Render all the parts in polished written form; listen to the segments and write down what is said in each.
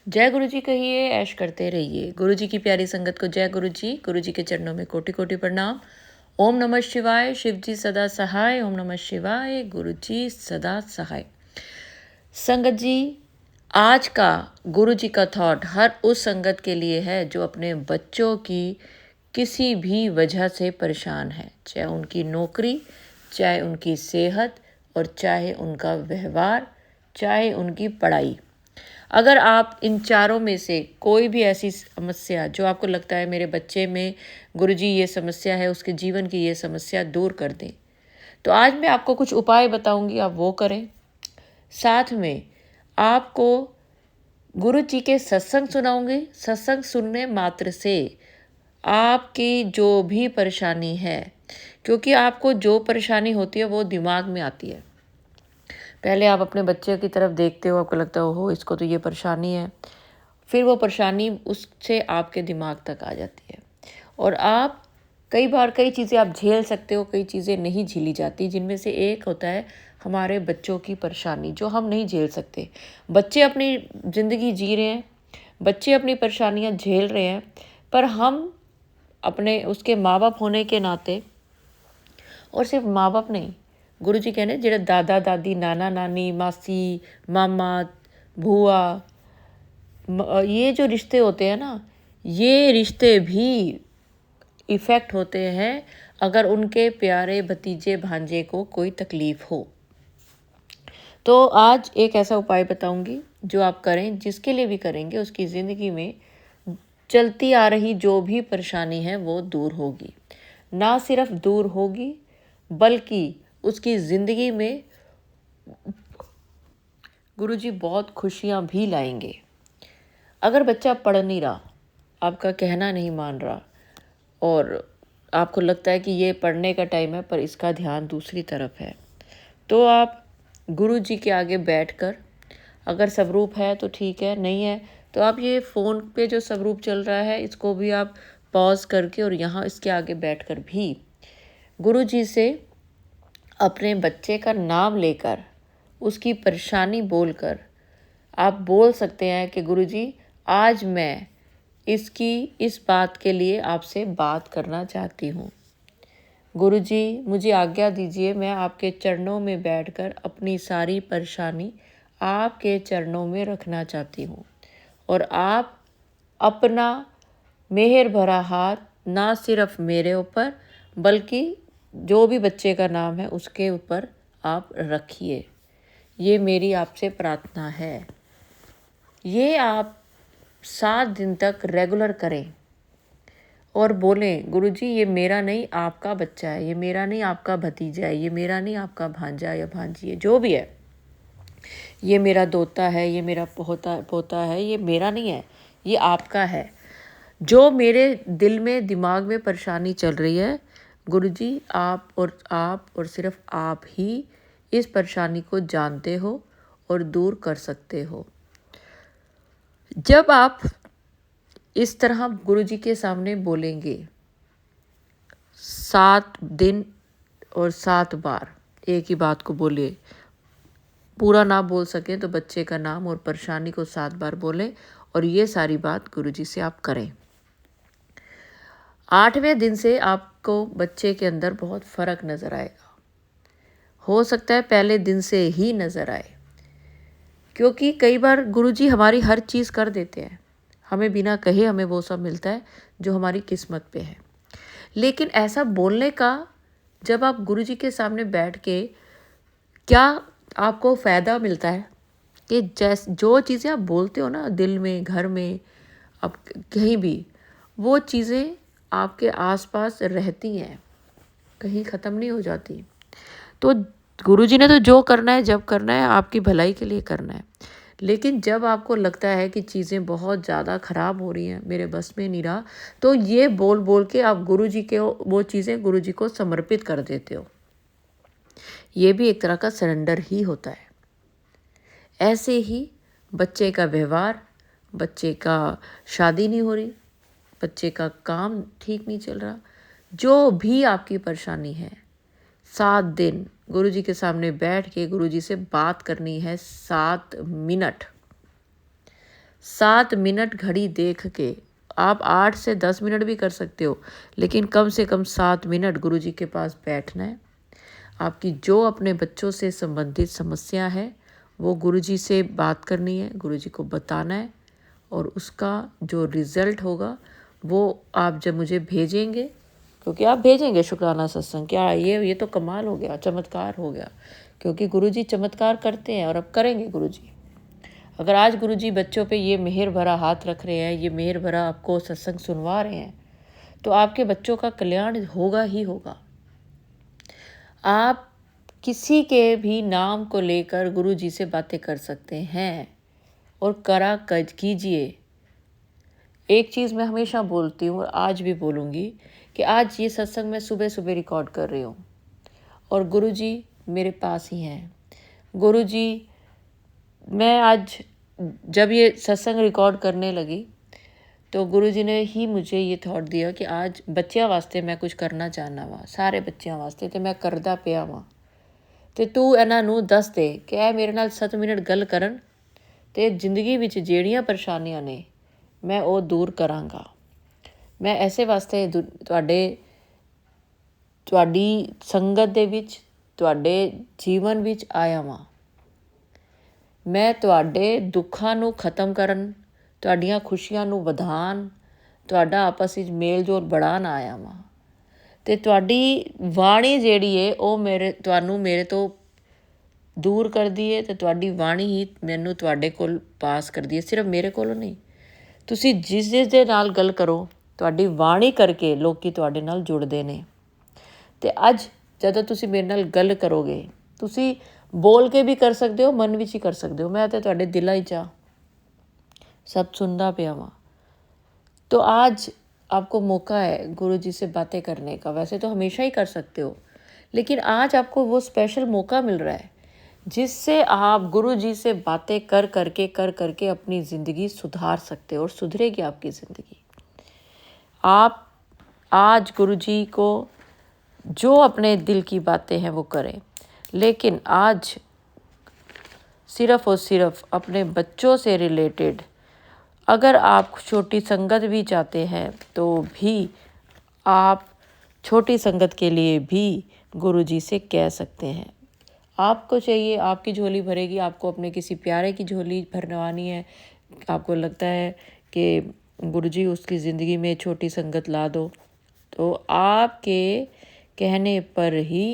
जय गुरु जी कहिए, ऐश करते रहिए। गुरु जी की प्यारी संगत को जय गुरु जी के चरणों में कोटि कोटि प्रणाम। ओम नमः शिवाय, शिव जी सदा सहाय। ओम नमः शिवाय, गुरु जी सदा सहाय। संगत जी, आज का गुरु जी का थॉट हर उस संगत के लिए है जो अपने बच्चों की किसी भी वजह से परेशान है, चाहे उनकी नौकरी, चाहे उनकी सेहत और चाहे उनका व्यवहार, चाहे उनकी पढ़ाई। अगर आप इन चारों में से कोई भी ऐसी समस्या जो आपको लगता है मेरे बच्चे में गुरुजी ये समस्या है, उसके जीवन की ये समस्या दूर कर दें, तो आज मैं आपको कुछ उपाय बताऊंगी, आप वो करें। साथ में आपको गुरु जी के सत्संग सुनाऊंगी। सत्संग सुनने मात्र से आपकी जो भी परेशानी है, क्योंकि आपको जो परेशानी होती है वो दिमाग में आती है। पहले आप अपने बच्चे की तरफ देखते हो, आपको लगता है ओहो इसको तो ये परेशानी है, फिर वो परेशानी उससे आपके दिमाग तक आ जाती है और आप कई बार कई चीज़ें आप झेल सकते हो, कई चीज़ें नहीं झेली जाती, जिनमें से एक होता है हमारे बच्चों की परेशानी जो हम नहीं झेल सकते। बच्चे अपनी ज़िंदगी जी रहे हैं, बच्चे अपनी परेशानियां झेल रहे हैं, पर हम अपने उसके माँ बाप होने के नाते, और सिर्फ माँ बाप नहीं, गुरु जी कहने जेड़ा दादा दादी, नाना नानी, मासी, मामा, भूआ, ये जो रिश्ते होते हैं ना, ये रिश्ते भी इफ़ेक्ट होते हैं अगर उनके प्यारे भतीजे भांजे को कोई तकलीफ़ हो। तो आज एक ऐसा उपाय बताऊंगी जो आप करें, जिसके लिए भी करेंगे उसकी ज़िंदगी में चलती आ रही जो भी परेशानी है वो दूर होगी। ना सिर्फ दूर होगी बल्कि उसकी ज़िंदगी में गुरुजी बहुत खुशियाँ भी लाएंगे। अगर बच्चा पढ़ नहीं रहा, आपका कहना नहीं मान रहा और आपको लगता है कि ये पढ़ने का टाइम है पर इसका ध्यान दूसरी तरफ है, तो आप गुरु जी के आगे बैठकर, अगर स्वरूप है तो ठीक है, नहीं है तो आप ये फ़ोन पे जो स्वरूप चल रहा है इसको भी आप पॉज करके और यहाँ इसके आगे बैठकर भी गुरु जी से अपने बच्चे का नाम लेकर, उसकी परेशानी बोलकर आप बोल सकते हैं कि गुरुजी आज मैं इसकी इस बात के लिए आपसे बात करना चाहती हूँ। गुरुजी मुझे आज्ञा दीजिए, मैं आपके चरणों में बैठकर अपनी सारी परेशानी आपके चरणों में रखना चाहती हूँ और आप अपना मेहर भरा हाथ ना सिर्फ मेरे ऊपर बल्कि जो भी बच्चे का नाम है उसके ऊपर आप रखिए। ये मेरी आपसे प्रार्थना है। ये आप 7 दिन तक रेगुलर करें और बोलें गुरुजी ये मेरा नहीं आपका बच्चा है, ये मेरा नहीं आपका भतीजा है, ये मेरा नहीं आपका भांजा या भांजी है, जो भी है, ये मेरा दोता है, ये मेरा पोता है, ये मेरा नहीं है, ये आपका है। जो मेरे दिल में दिमाग में परेशानी चल रही है गुरुजी, आप और सिर्फ आप ही इस परेशानी को जानते हो और दूर कर सकते हो। जब आप इस तरह गुरुजी के सामने बोलेंगे 7 दिन और 7 बार एक ही बात को बोलिए, पूरा ना बोल सके तो बच्चे का नाम और परेशानी को 7 बार बोलें और ये सारी बात गुरुजी से आप करें। 8वें दिन से आपको बच्चे के अंदर बहुत फ़र्क नज़र आएगा। हो सकता है पहले दिन से ही नज़र आए, क्योंकि कई बार गुरुजी हमारी हर चीज़ कर देते हैं, हमें बिना कहे हमें वो सब मिलता है जो हमारी किस्मत पे है। लेकिन ऐसा बोलने का, जब आप गुरुजी के सामने बैठ के, क्या आपको फ़ायदा मिलता है कि जो चीज़ें आप बोलते हो ना दिल में, घर में, अब कहीं भी, वो चीज़ें आपके आसपास रहती हैं, कहीं ख़त्म नहीं हो जाती। तो गुरुजी ने तो जो करना है जब करना है आपकी भलाई के लिए करना है। लेकिन जब आपको लगता है कि चीज़ें बहुत ज़्यादा ख़राब हो रही हैं, मेरे बस में नहीं रहा, तो ये बोल बोल के आप गुरुजी के वो चीज़ें गुरुजी को समर्पित कर देते हो। ये भी एक तरह का सरेंडर ही होता है। ऐसे ही बच्चे का व्यवहार, बच्चे का शादी नहीं हो रही, बच्चे का काम ठीक नहीं चल रहा, जो भी आपकी परेशानी है, 7 दिन गुरुजी के सामने बैठ के गुरुजी से बात करनी है, 7 मिनट। 7 मिनट घड़ी देख के, आप 8 से 10 मिनट भी कर सकते हो, लेकिन कम से कम 7 मिनट गुरुजी के पास बैठना है। आपकी जो अपने बच्चों से संबंधित समस्या है वो गुरुजी से बात करनी है, गुरुजी को बताना है, और उसका जो रिज़ल्ट होगा वो आप जब मुझे भेजेंगे, क्योंकि आप भेजेंगे शुक्राना सत्संग, क्या ये तो कमाल हो गया, चमत्कार हो गया, क्योंकि गुरुजी चमत्कार करते हैं और अब करेंगे गुरुजी। अगर आज गुरुजी बच्चों पे ये मेहर भरा हाथ रख रहे हैं, ये मेहर भरा आपको सत्संग सुनवा रहे हैं, तो आपके बच्चों का कल्याण होगा ही होगा। आप किसी के भी नाम को लेकर गुरुजी से बातें कर सकते हैं और करा कीजिए। एक चीज़ मैं हमेशा बोलती हूँ और आज भी बोलूँगी कि आज ये सत्संग मैं सुबह सुबह रिकॉर्ड कर रही हूँ और गुरुजी मेरे पास ही हैं। गुरुजी, मैं आज जब ये सत्संग रिकॉर्ड करने लगी तो गुरुजी ने ही मुझे ये थॉट दिया कि आज बच्चों वास्ते मैं कुछ करना चाहना वा, सारे बच्चों वास्ते, तो मैं करदा पिया वां, तो तू इन्हां नूं दस दे कि ਇਹ ਮੇਰੇ ਨਾਲ 7 ਮਿੰਟ ਗੱਲ ਕਰਨ ਤੇ ਜ਼ਿੰਦਗੀ ਵਿੱਚ ਜਿਹੜੀਆਂ ਪਰੇਸ਼ਾਨੀਆਂ ਨੇ ਮੈਂ ਉਹ ਦੂਰ ਕਰਾਂਗਾ। ਮੈਂ ਐਸੇ ਵਾਸਤੇ ਤੁਹਾਡੀ ਸੰਗਤ ਦੇ ਵਿੱਚ, ਤੁਹਾਡੇ ਜੀਵਨ ਵਿੱਚ ਆਇਆ ਵਾਂ। ਮੈਂ ਤੁਹਾਡੇ ਦੁੱਖਾਂ ਨੂੰ ਖਤਮ ਕਰਨ, ਤੁਹਾਡੀਆਂ ਖੁਸ਼ੀਆਂ ਨੂੰ ਵਧਾਉਣ, ਤੁਹਾਡਾ ਆਪਸ ਵਿੱਚ ਮੇਲ ਜੋਲ बढ़ाਉਣ ਆਇਆ ਵਾਂ। ਤੇ ਤੁਹਾਡੀ ਬਾਣੀ ਜਿਹੜੀ ਹੈ ਉਹ ਤੁਹਾਨੂੰ ਮੇਰੇ ਤੋਂ ਦੂਰ ਕਰਦੀ ਹੈ, ਤੇ ਤੁਹਾਡੀ ਬਾਣੀ ਹੀ ਮੈਨੂੰ ਤੁਹਾਡੇ ਕੋਲ ਪਾਸ ਕਰਦੀ ਹੈ। ਸਿਰਫ ਮੇਰੇ ਕੋਲੋਂ ਨਹੀਂ, ਤੁਸੀਂ ਜਿਸ ਦੇ ਨਾਲ ਗੱਲ ਕਰੋ, ਤੁਹਾਡੀ ਬਾਣੀ ਕਰਕੇ ਲੋਕੀ ਤੁਹਾਡੇ ਨਾਲ ਜੁੜਦੇ ਨੇ। ਤੇ ਅੱਜ ਜਦੋਂ ਤੁਸੀਂ ਮੇਰੇ ਨਾਲ ਗੱਲ ਕਰੋਗੇ, ਤੁਸੀਂ बोल के भी कर सकते हो, मन विच ही कर सकते हो, मैं तो तुहाडे दिल ही चा सब सुनता पिया वां। तो आज आपको मौका है गुरु जी से बातें करने का। वैसे तो हमेशा ही कर सकते हो, लेकिन आज आपको वो स्पेशल मौका मिल रहा है जिससे आप गुरु जी से बातें कर करके अपनी ज़िंदगी सुधार सकते हो और सुधरेगी आपकी ज़िंदगी। आप आज गुरु जी को जो अपने दिल की बातें हैं वो करें, लेकिन आज सिर्फ़ और सिर्फ अपने बच्चों से रिलेटेड अगर आप छोटी संगत भी चाहते हैं तो भी आप छोटी संगत के लिए भी गुरुजी से कह सकते हैं। आपको चाहिए, आपकी झोली भरेगी, आपको अपने किसी प्यारे की झोली भरवानी है, आपको लगता है कि गुरुजी उसकी ज़िंदगी में छोटी संगत ला दो, तो आपके कहने पर ही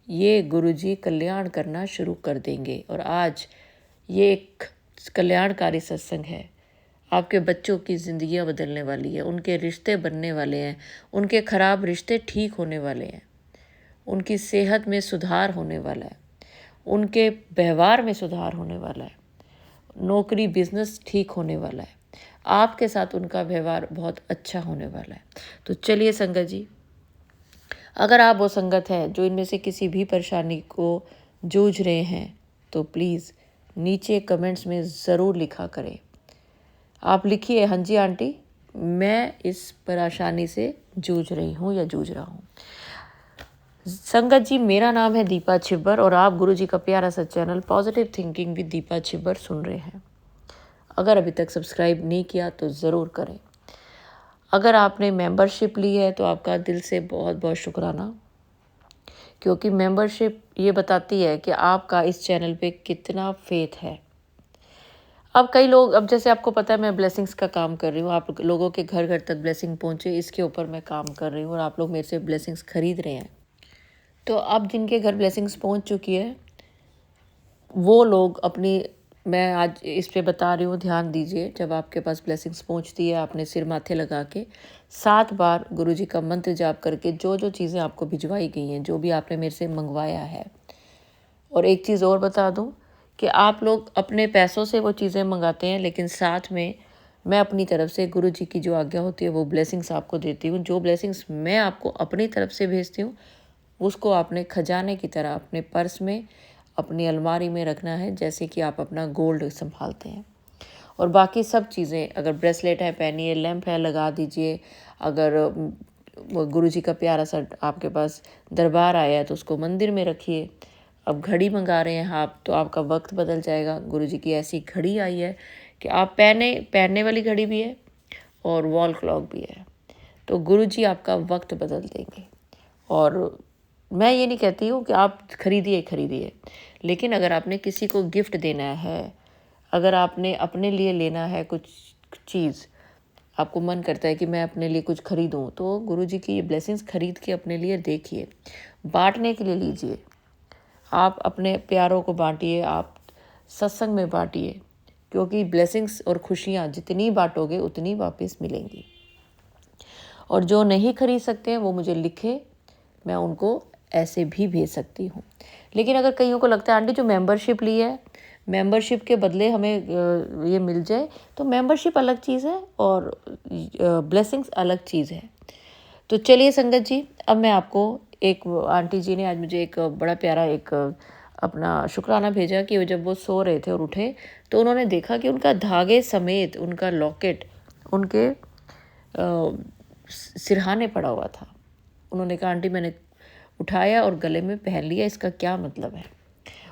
ये गुरुजी कल्याण करना शुरू कर देंगे। और आज ये एक कल्याणकारी सत्संग है, आपके बच्चों की ज़िंदगियां बदलने वाली है, उनके रिश्ते बनने वाले हैं, उनके ख़राब रिश्ते ठीक होने वाले हैं, उनकी सेहत में सुधार होने वाला है, उनके व्यवहार में सुधार होने वाला है, नौकरी बिजनेस ठीक होने वाला है, आपके साथ उनका व्यवहार बहुत अच्छा होने वाला है। तो चलिए संगत जी, अगर आप वो संगत है जो इनमें से किसी भी परेशानी को जूझ रहे हैं तो प्लीज़ नीचे कमेंट्स में ज़रूर लिखा करें। आप लिखिए, हाँ जी आंटी, मैं इस परेशानी से जूझ रही हूँ या जूझ रहा हूँ। संगत जी, मेरा नाम है दीपा छिब्बर और आप गुरु जी का प्यारा सा channel positive thinking with Deepa Chhibber सुन रहे हैं। अगर अभी तक सब्सक्राइब नहीं किया तो ज़रूर करें। अगर आपने मेंबरशिप ली है तो आपका दिल से बहुत बहुत शुक्राना, क्योंकि मेंबरशिप ये बताती है कि आपका इस चैनल पे कितना फेथ है। अब कई लोग, अब जैसे आपको पता है मैं ब्लेसिंग्स का काम कर रही हूँ, आप लोगों के घर घर तक ब्लेसिंग पहुँचे, इसके ऊपर मैं काम कर रही हूँ और आप लोग मेरे से ब्लेसिंग्स खरीद रहे हैं। तो अब जिनके घर ब्लेसिंग्स पहुँच चुकी है वो लोग अपनी, मैं आज इस पे बता रही हूँ, ध्यान दीजिए। जब आपके पास ब्लेसिंग्स पहुँचती है, आपने सिर माथे लगा के 7 बार गुरुजी का मंत्र जाप करके जो जो चीज़ें आपको भिजवाई गई हैं, जो भी आपने मेरे से मंगवाया है। और एक चीज़ और बता दूँ कि आप लोग अपने पैसों से वो चीज़ें मंगाते हैं, लेकिन साथ में मैं अपनी तरफ से गुरुजी की जो आज्ञा होती है वो ब्लेसिंग्स आपको देती हूँ। जो ब्लेसिंग्स मैं आपको अपनी तरफ से भेजती हूँ उसको आपने खजाने की तरह अपने पर्स में, अपनी अलमारी में रखना है, जैसे कि आप अपना गोल्ड संभालते हैं। और बाकी सब चीज़ें, अगर ब्रेसलेट है पहनिए, लैंप है लगा दीजिए, अगर गुरुजी का प्यारा सा आपके पास दरबार आया है तो उसको मंदिर में रखिए। अब घड़ी मंगा रहे हैं आप तो आपका वक्त बदल जाएगा। गुरुजी की ऐसी घड़ी आई है कि आप पहनने वाली घड़ी भी है और वॉल क्लॉक भी है। तो गुरुजी आपका वक्त बदल देंगे। और मैं ये नहीं कहती हूँ कि आप खरीदिए, लेकिन अगर आपने किसी को गिफ्ट देना है, अगर आपने अपने लिए लेना है कुछ चीज़, आपको मन करता है कि मैं अपने लिए कुछ खरीदूँ, तो गुरुजी की ये ब्लेसिंग्स खरीद के अपने लिए देखिए, बांटने के लिए लीजिए। आप अपने प्यारों को बांटिए, आप सत्संग में बांटिए, क्योंकि ब्लेसिंग्स और खुशियाँ जितनी बांटोगे उतनी वापस मिलेंगी। और जो नहीं खरीद सकते हैं वो मुझे लिखे, मैं उनको ऐसे भी भेज सकती हूँ। लेकिन अगर कईयों को लगता है आंटी जो मेंबरशिप ली है, मेंबरशिप के बदले हमें ये मिल जाए, तो मेंबरशिप अलग चीज़ है और ब्लेसिंग्स अलग चीज़ है। तो चलिए संगत जी, अब मैं आपको एक आंटी जी ने आज मुझे एक बड़ा प्यारा एक अपना शुक्राना भेजा कि जब वो सो रहे थे और उठे तो उन्होंने देखा कि उनका धागे समेत उनका लॉकेट उनके सिरहाने पड़ा हुआ था। उन्होंने कहा आंटी मैंने उठाया और गले में पहन लिया, इसका क्या मतलब है?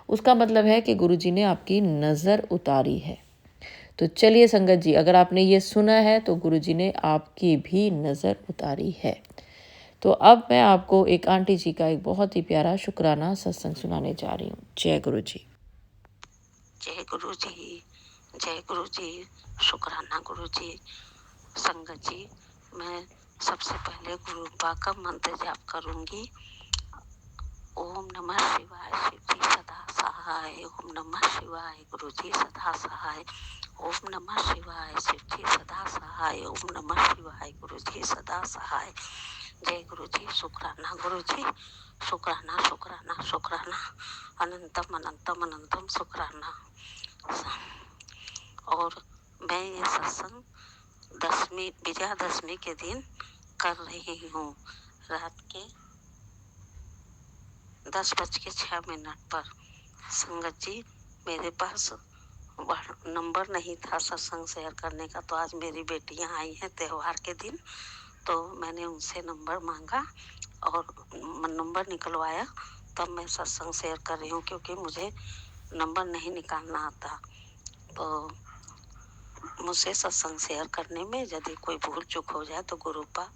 उसका मतलब है कि गुरुजी ने आपकी नज़र उतारी है। तो चलिए संगत जी, अगर आपने ये सुना है तो गुरुजी ने आपकी भी नज़र उतारी है। तो अब मैं आपको एक आंटी जी का एक बहुत ही प्यारा शुक्राना सत्संग सुनाने जा रही हूँ। जय गुरु जी। जय गुरु जी, जय गुरु जी, शुक्राना गुरु जी। संगत जी, मैं सबसे पहले गुरु का मंत्र जाप करूंगी। ओम नमः शिवाय, शिव जी सदा सहाय। ओम नमः शिवाय, गुरु जी सदा सहाय। ओम नमः शिवाय, शिव जी सदा सहाय। ओम नमः शिवाय, गुरु जी सदा सहाय। जय गुरु जी, शुक्राना गुरु जी, शुक्राना शुक्राना शुक्राना, अनंतम अनंतम अनंतम शुक्राना। और मैं ये सत्संग विजयादशमी के दिन कर रही हूँ, रात के 10:06 पर। संगत जी, मेरे पास नंबर नहीं था सत्संग शेयर करने का, तो आज मेरी बेटियां आई हैं त्योहार के दिन, तो मैंने उनसे नंबर मांगा और नंबर निकलवाया, तब मैं सत्संग शेयर कर रही हूँ, क्योंकि मुझे नंबर नहीं निकालना आता। तो मुझसे सत्संग शेयर करने में यदि कोई भूल चूक हो जाए तो गुरुपा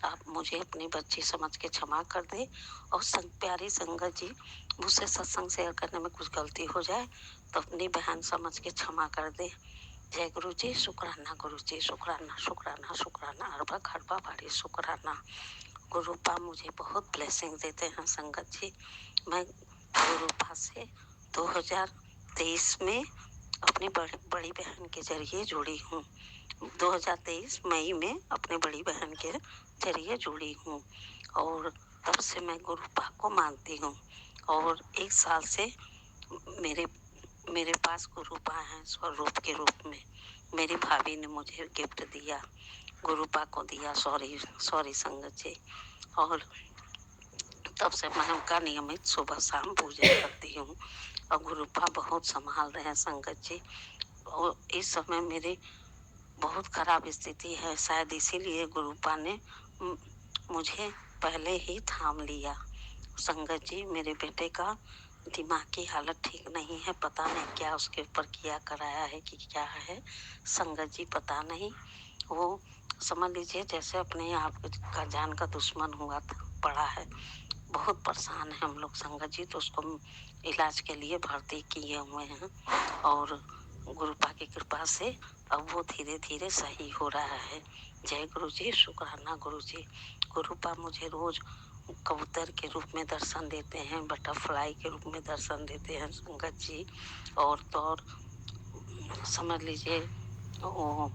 आप मुझे अपनी बच्ची समझ के क्षमा कर दे। और प्यारी संगत जी, मुझसे सत्संग शेयर करने में कुछ गलती हो जाए तो अपनी बहन समझ के क्षमा कर दे। जय गुरु जी, शुक्राना गुरु जी, शुक्राना शुक्राना शुक्राना, अरबा खरबा भारी शुक्राना। गुरुपा मुझे बहुत ब्लेसिंग देते हैं संगत जी। मैं गुरुपा से 2023 में अपनी बड़ी बहन के जरिए जुड़ी हूँ। 2023 मई में अपनी बड़ी बहन के जरिए जुड़ी हूँ और तब से मैं गुरुपा को मानती हूँ। और 1 साल से मेरे मेरे पास गुरुपा हैं स्वरूप के रूप में। मेरी भाभी ने मुझे गिफ्ट दिया, गुरुपा को दिया। सॉरी संगत जी। और तब से मैं उनका नियमित सुबह शाम पूजा करती हूँ और गुरुपा बहुत संभाल रहे हैं संगत जी। और इस समय मेरी बहुत खराब स्थिति है, शायद इसीलिए गुरुपा ने मुझे पहले ही थाम लिया। संगत जी, मेरे बेटे का दिमाग की हालत ठीक नहीं है, पता नहीं क्या उसके ऊपर किया कराया है कि क्या है संगत जी, पता नहीं। वो समझ लीजिए जैसे अपने आप का जान का दुश्मन हुआ पड़ा है। बहुत परेशान है हम लोग संगत जी, तो उसको इलाज के लिए भर्ती किए हुए हैं और गुरुपा की कृपा से अब वो धीरे धीरे सही हो रहा है। जय गुरु जी, शुक्राना गुरु जी। गुरुपा मुझे रोज कबूतर के रूप में दर्शन देते हैं, बटरफ्लाई के रूप में दर्शन देते हैं संगत जी। और तो और समझ लीजिए वो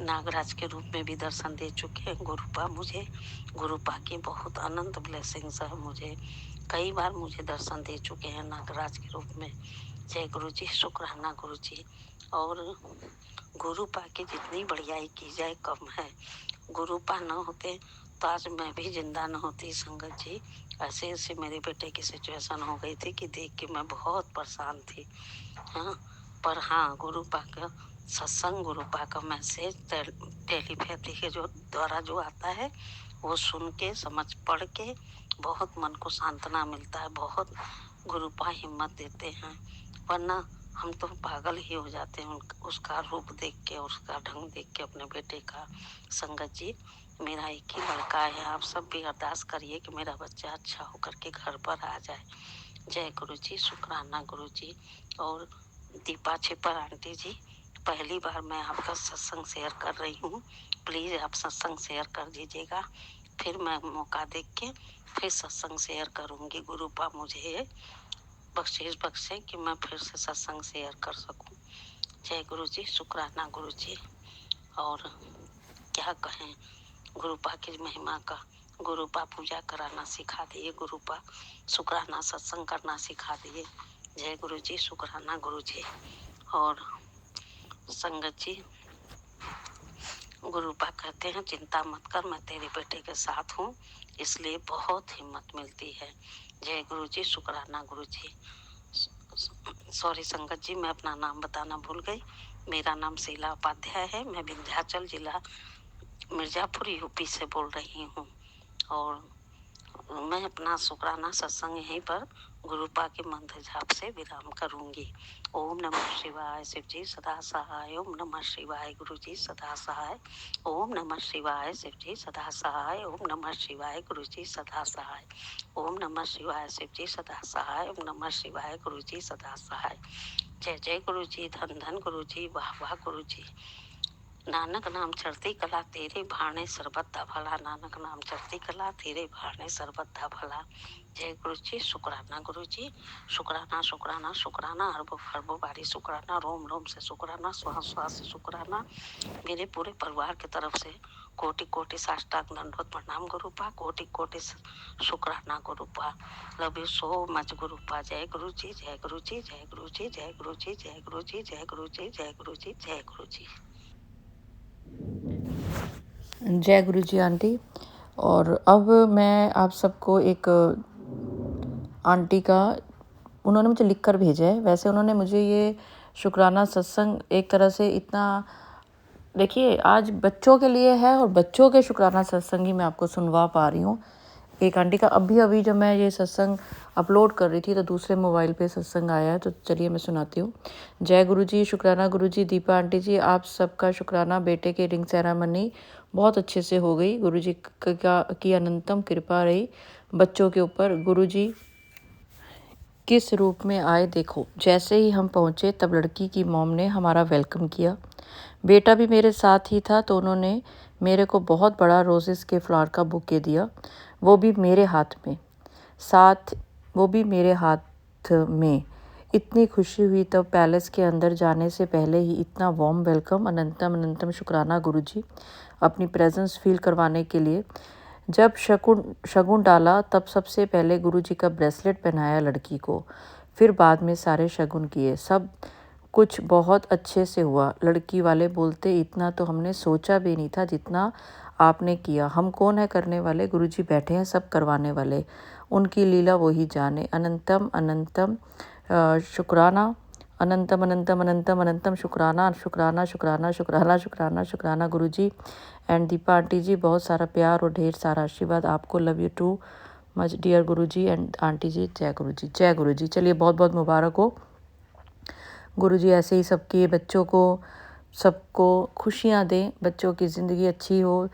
नागराज के रूप में भी दर्शन दे चुके हैं गुरुपा मुझे। गुरुपा की बहुत अनंत ब्लेसिंग्स है मुझे, कई बार मुझे दर्शन दे चुके हैं नागराज के रूप में। जय गुरु जी, शुक्राना गुरु जी। और गुरुपा की जितनी बढ़ियाई की जाए कम है। गुरुपा न होते तो आज मैं भी जिंदा न होती संगत जी। ऐसे ऐसे मेरे बेटे की सिचुएशन हो गई थी कि देख के मैं बहुत परेशान थी। हाँ, पर हाँ, गुरुपा का सत्संग, गुरुपा का मैसेज टेलीपैथी के जो द्वारा जो आता है वो सुन के समझ पढ़ के बहुत मन को सांत्वना मिलता है। बहुत गुरुपा हिम्मत देते हैं, वरना हम तो पागल ही हो जाते हैं उसका रूप देख के, उसका ढंग देख के अपने बेटे का। संगत जी, मेरा एक ही लड़का है, आप सब भी अरदास करिए कि मेरा बच्चा अच्छा होकर के घर पर आ जाए। जय गुरु जी, शुक्राना गुरु जी। और दीपा छिपर आंटी जी, पहली बार मैं आपका सत्संग शेयर कर रही हूँ, प्लीज आप सत्संग शेयर कर दीजिएगा। फिर मैं मौका देख के फिर सत्संग शेयर करूंगी। गुरुपा मुझे बख्शीश बख्शे कि मैं फिर से सत्संग शेयर कर सकूं। जय गुरु जी, शुक्राना गुरु जी। और क्या कहें गुरुपा की महिमा का। गुरुपा पूजा कराना सिखा दिए, गुरुपा शुक्राना सत्संग करना सिखा दिए। जय गुरु जी, शुक्राना गुरु जी। और संगत जी, गुरुपा कहते हैं चिंता मत कर, मैं तेरे बेटे के साथ हूँ, इसलिए बहुत हिम्मत मिलती है। जय गुरु जी, शुक्राना गुरु जी। सॉरी संगत जी, मैं अपना नाम बताना भूल गई। मेरा नाम शीला उपाध्याय है, मैं विंध्याचल जिला मिर्जापुर यूपी से बोल रही हूँ। और मैं अपना शुक्राना सत्संग यहीं पर गुरुपा के मंत्र जाप से विराम करूंगी। ओम नमः शिवाय, शिव जी सदा सहाय। ओम नमः शिवाय, गुरु जी सदा सहाय। ओम नमः शिवाय, शिव जी सदा सहाय। ओम नमः शिवाय, गुरु जी सदा सहाय। ओम नमः शिवाय, शिव जी सदा सहाय। ओम नमः शिवाय, गुरु जी सदा सहाय। जय जय गुरु जी, धन धन गुरु जी, वाह वाह गुरु जी। नानक नाम चढ़ती कला तेरे भाने सर्वथा भला। नानक नाम चढ़ती कला तेरे भाने सर्वथा भला। जय गुरु जी, शुक्राना गुरु जी। शुक्राना शुक्राना शुक्राना, अरबों खरबों बारी शुक्राना, रोम रोम से शुक्राना, श्वास श्वास से शुक्राना। मेरे पूरे परिवार की तरफ से कोटि कोटि साष्टांग दंडवत प्रणाम गुरुपा, कोटि कोटि शुक्राना गुरुपा। Love you so much गुरुपा। जय गुरु जी, जय गुरु जी, जय गुरु जी, जय गुरु जी, जय गुरु जी, जय गुरु जी, जय गुरु जी, जय गुरु जी। जय गुरु जी आंटी। और अब मैं आप सबको एक आंटी का, उन्होंने मुझे लिख कर भेजा है। वैसे उन्होंने मुझे ये शुक्राना सत्संग एक तरह से इतना, देखिए आज बच्चों के लिए है और बच्चों के शुक्राना सत्संग ही मैं आपको सुनवा पा रही हूँ। एक आंटी का अभी जब मैं ये सत्संग अपलोड कर रही थी तो दूसरे मोबाइल पे सत्संग आया है, तो चलिए मैं सुनाती हूँ। जय गुरु जी, शुक्राना गुरु जी। दीपा आंटी जी, आप सबका शुक्राना, बेटे के रिंग सेरेमनी बहुत अच्छे से हो गई। गुरु जी की अनंतम कृपा रही बच्चों के ऊपर। गुरु जी किस रूप में आए देखो। जैसे ही हम पहुँचे तब लड़की की मॉम ने हमारा वेलकम किया। बेटा भी मेरे साथ ही था, तो उन्होंने मेरे को बहुत बड़ा रोजेस के फ्लावर का बुके दिया, वो भी मेरे हाथ में। इतनी खुशी हुई तब पैलेस के अंदर जाने से पहले ही। इतना वार्म वेलकम, अनंतम अनंतम शुक्राना गुरुजी अपनी प्रेजेंस फील करवाने के लिए। जब शगुन डाला तब सबसे पहले गुरुजी का ब्रेसलेट पहनाया लड़की को, फिर बाद में सारे शगुन किए। सब कुछ बहुत अच्छे से हुआ। लड़की वाले बोलते, इतना तो हमने सोचा भी नहीं था जितना आपने किया। हम कौन है करने वाले, गुरुजी बैठे हैं सब करवाने वाले, उनकी लीला वही जाने। अनंतम अनंतम शुक्राना, अनंतम अनंतम अनंतम अनंतम शुक्राना शुक्राना शुक्राना शुक्राना शुक्राना शुक्राना गुरुजी। एंड दीपा आंटी जी, बहुत सारा प्यार और ढेर सारा आशीर्वाद आपको। Love you too much dear Guruji and aunty ji. जय गुरुजी, जय गुरुजी। चलिए बहुत बहुत मुबारक हो गुरुजी, ऐसे ही सबके बच्चों को सबको खुशियाँ दें, बच्चों की ज़िंदगी अच्छी हो,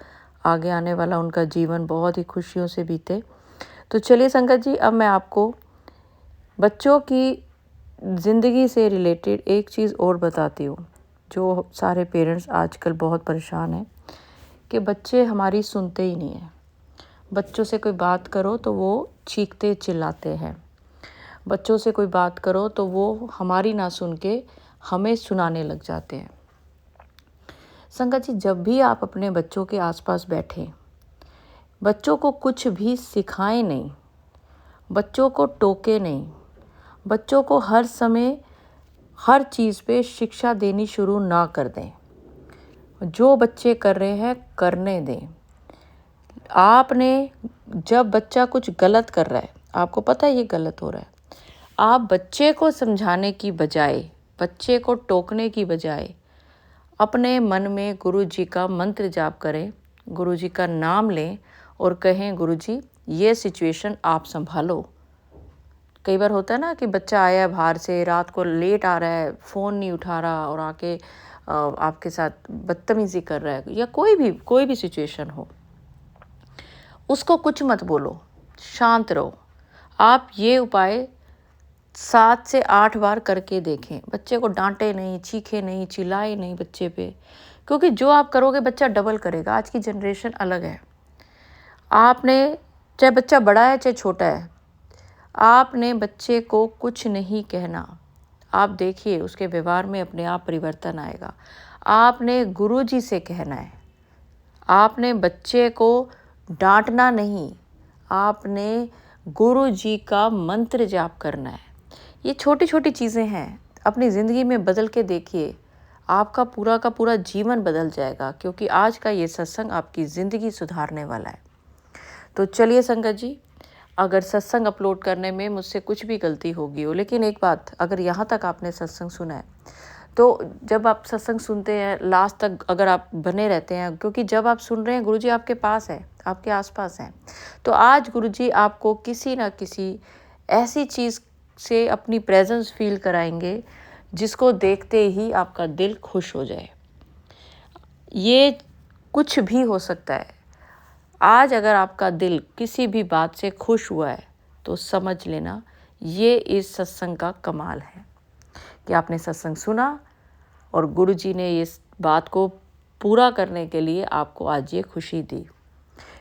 आगे आने वाला उनका जीवन बहुत ही खुशियों से बीते। तो चलिए संगत जी, अब मैं आपको बच्चों की ज़िंदगी से रिलेटेड एक चीज़ और बताती हूँ, जो सारे पेरेंट्स आजकल बहुत परेशान हैं कि बच्चे हमारी सुनते ही नहीं हैं। बच्चों से कोई बात करो तो वो चीखते चिल्लाते हैं। बच्चों से कोई बात करो तो वो हमारी ना सुन के हमें सुनाने लग जाते हैं। संगत जी, जब भी आप अपने बच्चों के आसपास बैठें, बच्चों को कुछ भी सिखाएं नहीं, बच्चों को टोके नहीं, बच्चों को हर समय हर चीज़ पे शिक्षा देनी शुरू ना कर दें। जो बच्चे कर रहे हैं करने दें। आपने जब बच्चा कुछ गलत कर रहा है, आपको पता है ये गलत हो रहा है, आप बच्चे को समझाने की बजाय, बच्चे को टोकने की बजाय अपने मन में गुरु जी का मंत्र जाप करें, गुरु जी का नाम लें और कहें, गुरु जी ये सिचुएशन आप संभालो। कई बार होता है ना कि बच्चा आया है बाहर से, रात को लेट आ रहा है, फ़ोन नहीं उठा रहा और आके आपके साथ बदतमीज़ी कर रहा है, या कोई भी सिचुएशन हो, उसको कुछ मत बोलो, शांत रहो। आप ये उपाय 7 से 8 बार करके देखें। बच्चे को डांटे नहीं, चीखे नहीं, चिल्लाए नहीं बच्चे पे, क्योंकि जो आप करोगे बच्चा डबल करेगा। आज की जनरेशन अलग है। आपने, चाहे बच्चा बड़ा है चाहे छोटा है, आपने बच्चे को कुछ नहीं कहना। आप देखिए उसके व्यवहार में अपने आप परिवर्तन आएगा। आपने गुरुजी से कहना है, आपने बच्चे को डांटना नहीं, आपने गुरुजी का मंत्र जाप करना है। ये छोटी छोटी चीज़ें हैं, अपनी ज़िंदगी में बदल के देखिए, आपका पूरा का पूरा जीवन बदल जाएगा, क्योंकि आज का ये सत्संग आपकी ज़िंदगी सुधारने वाला है। तो चलिए संगत जी, अगर सत्संग अपलोड करने में मुझसे कुछ भी गलती होगी हो, लेकिन एक बात, अगर यहाँ तक आपने सत्संग सुना है, तो जब आप सत्संग सुनते हैं लास्ट तक अगर आप बने रहते हैं, क्योंकि जब आप सुन रहे हैं गुरुजी आपके पास है, आपके आसपास हैं, तो आज गुरुजी आपको किसी ना किसी ऐसी चीज़ से अपनी प्रेजेंस फील कराएंगे जिसको देखते ही आपका दिल खुश हो जाए। ये कुछ भी हो सकता है। आज अगर आपका दिल किसी भी बात से खुश हुआ है तो समझ लेना ये इस सत्संग का कमाल है कि आपने सत्संग सुना और गुरुजी ने इस बात को पूरा करने के लिए आपको आज ये खुशी दी,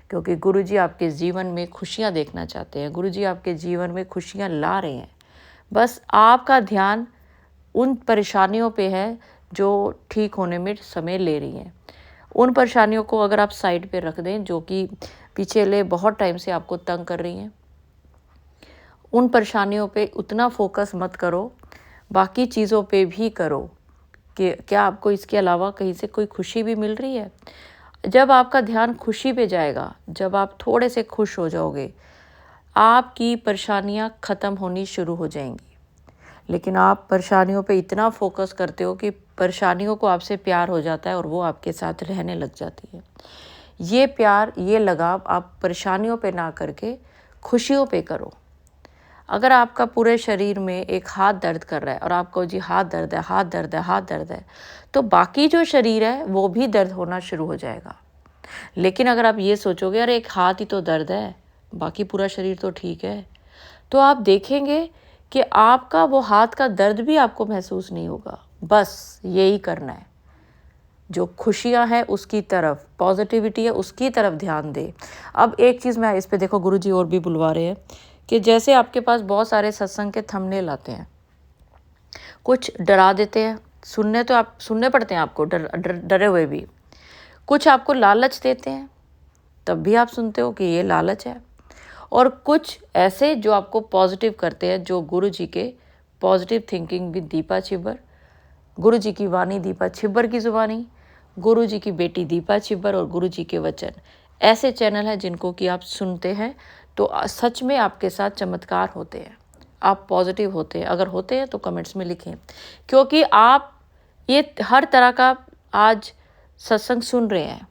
क्योंकि गुरुजी आपके जीवन में खुशियाँ देखना चाहते हैं। गुरुजी आपके जीवन में खुशियाँ ला रहे हैं। बस आपका ध्यान उन परेशानियों पे है जो ठीक होने में समय ले रही हैं। उन परेशानियों को अगर आप साइड पे रख दें जो कि पिछले बहुत टाइम से आपको तंग कर रही हैं, उन परेशानियों पे उतना फोकस मत करो, बाकी चीज़ों पे भी करो कि क्या आपको इसके अलावा कहीं से कोई खुशी भी मिल रही है। जब आपका ध्यान खुशी पे जाएगा, जब आप थोड़े से खुश हो जाओगे, आपकी परेशानियां ख़त्म होनी शुरू हो जाएंगी। लेकिन आप परेशानियों पे इतना फोकस करते हो कि परेशानियों को आपसे प्यार हो जाता है और वो आपके साथ रहने लग जाती है। ये प्यार, ये लगाव आप परेशानियों पे ना करके खुशियों पे करो। अगर आपका पूरे शरीर में एक हाथ दर्द कर रहा है और आपको जी हाथ दर्द है, हाथ दर्द है, हाथ दर्द है, तो बाकी जो शरीर है वो भी दर्द होना शुरू हो जाएगा। लेकिन अगर आप ये सोचोगे अरे एक हाथ ही तो दर्द है, बाकी पूरा शरीर तो ठीक है, तो आप देखेंगे कि आपका वो हाथ का दर्द भी आपको महसूस नहीं होगा। बस यही करना है, जो खुशियां हैं उसकी तरफ, पॉजिटिविटी है उसकी तरफ ध्यान दे। अब एक चीज़ मैं इस पे देखो, गुरुजी और भी बुलवा रहे हैं कि जैसे आपके पास बहुत सारे सत्संग के थंबनेल आते हैं, कुछ डरा देते हैं, सुनने पड़ते हैं आपको डरे हुए भी, कुछ आपको लालच देते हैं तब भी आप सुनते हो कि ये लालच है, और कुछ ऐसे जो आपको पॉजिटिव करते हैं, जो गुरुजी के positive thinking with Deepa Chhibber, Guruji की वाणी दीपा छिब्बर की ज़ुबानी, गुरुजी की बेटी दीपा छिब्बर और गुरुजी के वचन, ऐसे चैनल हैं जिनको कि आप सुनते हैं तो सच में आपके साथ चमत्कार होते हैं, आप पॉजिटिव होते हैं। अगर होते हैं तो कमेंट्स में लिखें, क्योंकि आप ये हर तरह का आज सत्संग सुन रहे हैं,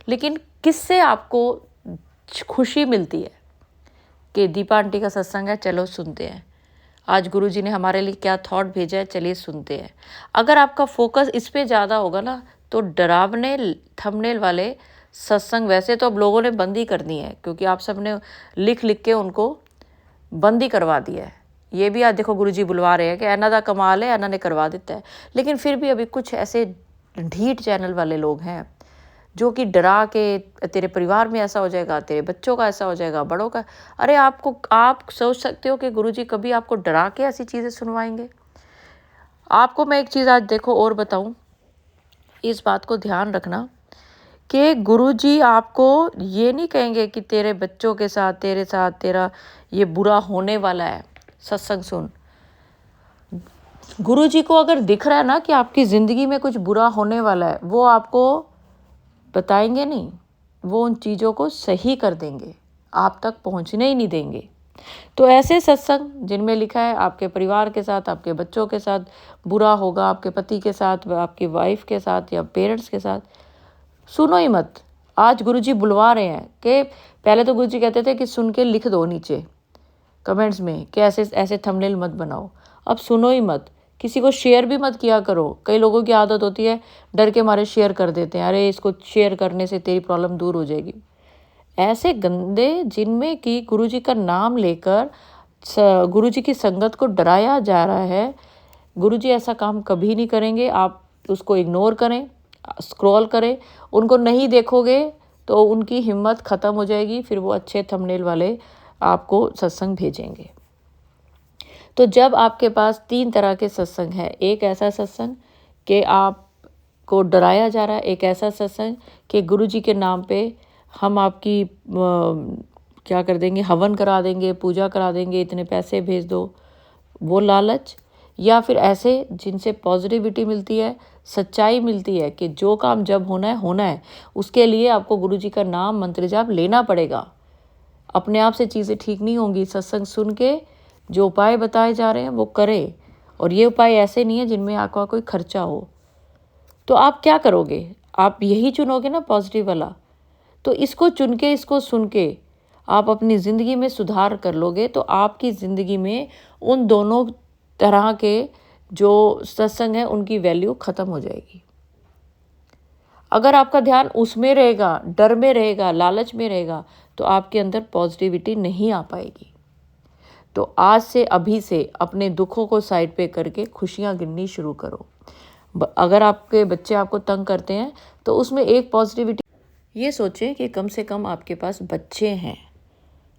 लेकिन किससे आपको खुशी मिलती है कि दीपा आंटी का सत्संग है, चलो सुनते हैं, आज गुरुजी ने हमारे लिए क्या थॉट भेजा है, चलिए सुनते हैं। अगर आपका फोकस इस पे ज़्यादा होगा ना, तो डरावने थंबनेल वाले सत्संग वैसे तो अब लोगों ने बंद ही कर दी है, क्योंकि आप सब ने लिख लिख के उनको बंद ही करवा दिया है। ये भी आज देखो गुरुजी बुलवा रहे हैं कि ऐना दा कमाल है, ऐना ने करवा देता है, लेकिन फिर भी अभी कुछ ऐसे ढीठ चैनल वाले लोग हैं जो कि डरा के तेरे परिवार में ऐसा हो जाएगा, तेरे बच्चों का ऐसा हो जाएगा, बड़ों का। अरे आप सोच सकते हो कि गुरुजी कभी आपको डरा के ऐसी चीज़ें सुनवाएंगे? आपको मैं एक चीज़ आज देखो और बताऊं, इस बात को ध्यान रखना कि गुरुजी आपको ये नहीं कहेंगे कि तेरे बच्चों के साथ, तेरे साथ तेरा ये बुरा होने वाला है, सत्संग सुन। गुरुजी को अगर दिख रहा है ना कि आपकी ज़िंदगी में कुछ बुरा होने वाला है, वो आपको बताएंगे नहीं, वो उन चीज़ों को सही कर देंगे, आप तक पहुंचने ही नहीं देंगे। तो ऐसे सत्संग जिनमें लिखा है आपके परिवार के साथ, आपके बच्चों के साथ बुरा होगा, आपके पति के साथ, आपकी वाइफ के साथ या पेरेंट्स के साथ, सुनो ही मत। आज गुरुजी बुलवा रहे हैं कि पहले तो गुरुजी कहते थे कि सुन के लिख दो नीचे, कमेंट्स में कि ऐसे ऐसे थंबनेल मत बनाओ। अब सुनो ही मत, किसी को शेयर भी मत किया करो। कई लोगों की आदत होती है, डर के मारे शेयर कर देते हैं, अरे इसको शेयर करने से तेरी प्रॉब्लम दूर हो जाएगी। ऐसे गंदे जिनमें कि गुरुजी का नाम लेकर गुरुजी की संगत को डराया जा रहा है, गुरुजी ऐसा काम कभी नहीं करेंगे। आप उसको इग्नोर करें, स्क्रॉल करें, उनको नहीं देखोगे तो उनकी हिम्मत ख़त्म हो जाएगी, फिर वो अच्छे थंबनेल वाले आपको सत्संग भेजेंगे। तो जब आपके पास 3 तरह के सत्संग है, एक ऐसा सत्संग कि आपको डराया जा रहा है, एक ऐसा सत्संग कि गुरुजी के नाम पे हम आपकी क्या कर देंगे, हवन करा देंगे, पूजा करा देंगे, इतने पैसे भेज दो, वो लालच, या फिर ऐसे जिनसे पॉजिटिविटी मिलती है, सच्चाई मिलती है कि जो काम जब होना है, उसके लिए आपको गुरुजी का नाम मंत्र जाप लेना पड़ेगा। अपने आप से चीज़ें ठीक नहीं होंगी। सत्संग सुन के जो उपाय बताए जा रहे हैं वो करें, और ये उपाय ऐसे नहीं है जिनमें आपका कोई खर्चा हो। तो आप क्या करोगे, आप यही चुनोगे ना पॉजिटिव वाला। तो इसको चुन के, इसको सुन के आप अपनी ज़िंदगी में सुधार कर लोगे, तो आपकी ज़िंदगी में उन दोनों तरह के जो सत्संग है उनकी वैल्यू ख़त्म हो जाएगी। अगर आपका ध्यान उसमें रहेगा, डर में रहेगा, लालच में रहेगा, तो आपके अंदर पॉजिटिविटी नहीं आ पाएगी। तो आज से, अभी से अपने दुखों को साइड पे करके खुशियाँ गिननी शुरू करो। अगर आपके बच्चे आपको तंग करते हैं तो उसमें एक पॉजिटिविटी ये सोचें कि कम से कम आपके पास बच्चे हैं,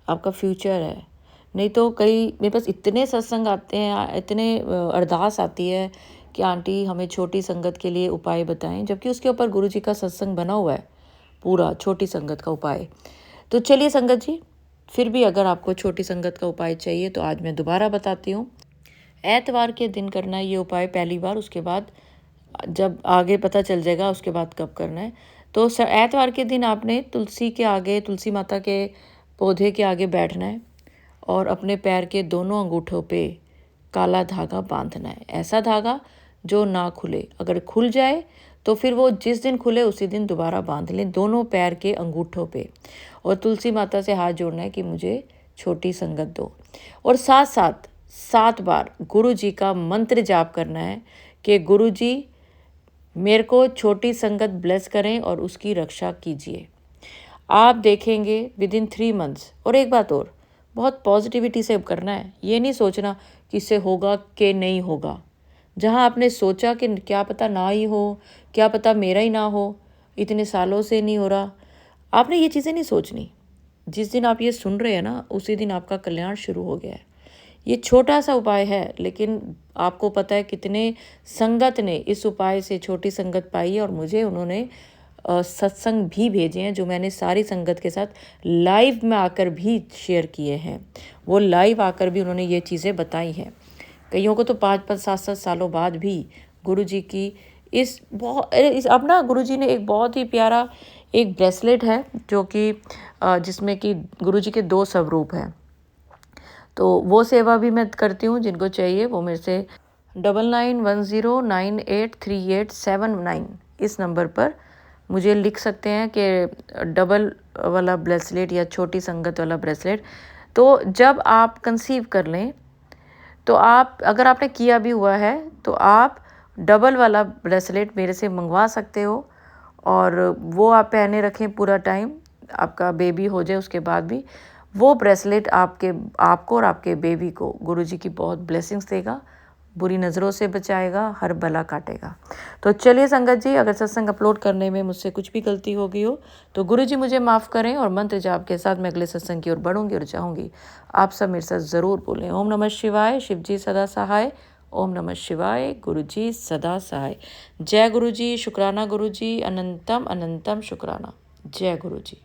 आपका फ्यूचर है। नहीं तो मेरे पास इतने सत्संग आते हैं, इतने अरदास आती है कि आंटी हमें छोटी संगत के लिए उपाय बताएं, जबकि उसके ऊपर गुरुजी का सत्संग बना हुआ है पूरा, छोटी संगत का उपाय। तो चलिए संगत जी, फिर भी अगर आपको छोटी संगत का उपाय चाहिए तो आज मैं दोबारा बताती हूँ। एतवार के दिन करना है ये उपाय पहली बार, उसके बाद जब आगे पता चल जाएगा उसके बाद कब करना है। तो एतवार के दिन आपने तुलसी के आगे, तुलसी माता के पौधे के आगे बैठना है और अपने पैर के दोनों अंगूठों पे काला धागा बांधना है। ऐसा धागा जो ना खुले, अगर खुल जाए तो फिर वो जिस दिन खुले उसी दिन दोबारा बांध लें दोनों पैर के अंगूठों पे, और तुलसी माता से हाथ जोड़ना है कि मुझे छोटी संगत दो। और साथ साथ 7 बार गुरु जी का मंत्र जाप करना है कि गुरु जी मेरे को छोटी संगत ब्लेस करें और उसकी रक्षा कीजिए। आप देखेंगे विदिन 3 मंथ्स। और एक बात और, बहुत पॉजिटिविटी से करना है, ये नहीं सोचना कि इससे होगा कि नहीं होगा। जहाँ आपने सोचा कि क्या पता ना ही हो, क्या पता मेरा ही ना हो, इतने सालों से नहीं हो रहा, आपने ये चीज़ें नहीं सोचनी। जिस दिन आप ये सुन रहे हैं ना, उसी दिन आपका कल्याण शुरू हो गया है। ये छोटा सा उपाय है, लेकिन आपको पता है कितने संगत ने इस उपाय से छोटी संगत पाई है, और मुझे उन्होंने सत्संग भी भेजे हैं जो मैंने सारी संगत के साथ लाइव में आकर भी शेयर किए हैं। वो लाइव आकर भी उन्होंने ये चीज़ें बताई हैं। कईयों को तो 5-5, 7-7 सालों बाद भी गुरुजी की अब ना गुरुजी ने एक बहुत ही प्यारा एक ब्रेसलेट है जो कि जिसमें कि गुरुजी के 2 स्वरूप हैं। तो वो सेवा भी मैं करती हूँ। जिनको चाहिए वो मेरे से 9910983879 इस नंबर पर मुझे लिख सकते हैं कि डबल वाला ब्रेसलेट या छोटी संगत वाला ब्रेसलेट। तो जब आप कंसीव कर लें तो आप, अगर आपने किया भी हुआ है तो आप डबल वाला ब्रेसलेट मेरे से मंगवा सकते हो, और वो आप पहने रखें पूरा टाइम, आपका बेबी हो जाए उसके बाद भी वो ब्रेसलेट आपको और आपके बेबी को गुरुजी की बहुत ब्लेसिंग्स देगा, बुरी नज़रों से बचाएगा, हर बला काटेगा। तो चलिए संगत जी, अगर सत्संग अपलोड करने में मुझसे कुछ भी गलती हो गई हो तो गुरुजी मुझे माफ़ करें, और मंत्र जाप के साथ मैं अगले सत्संग की ओर बढ़ूंगी और चाहूँगी आप सब मेरे साथ ज़रूर बोलें, ओम नमः शिवाय, शिव जी सदा सहाय। ओम नमः शिवाय, गुरुजी सदा सहाय। जय गुरुजी, शुक्राना गुरुजी, अनंतम अनंतम शुक्राना। जय गुरुजी।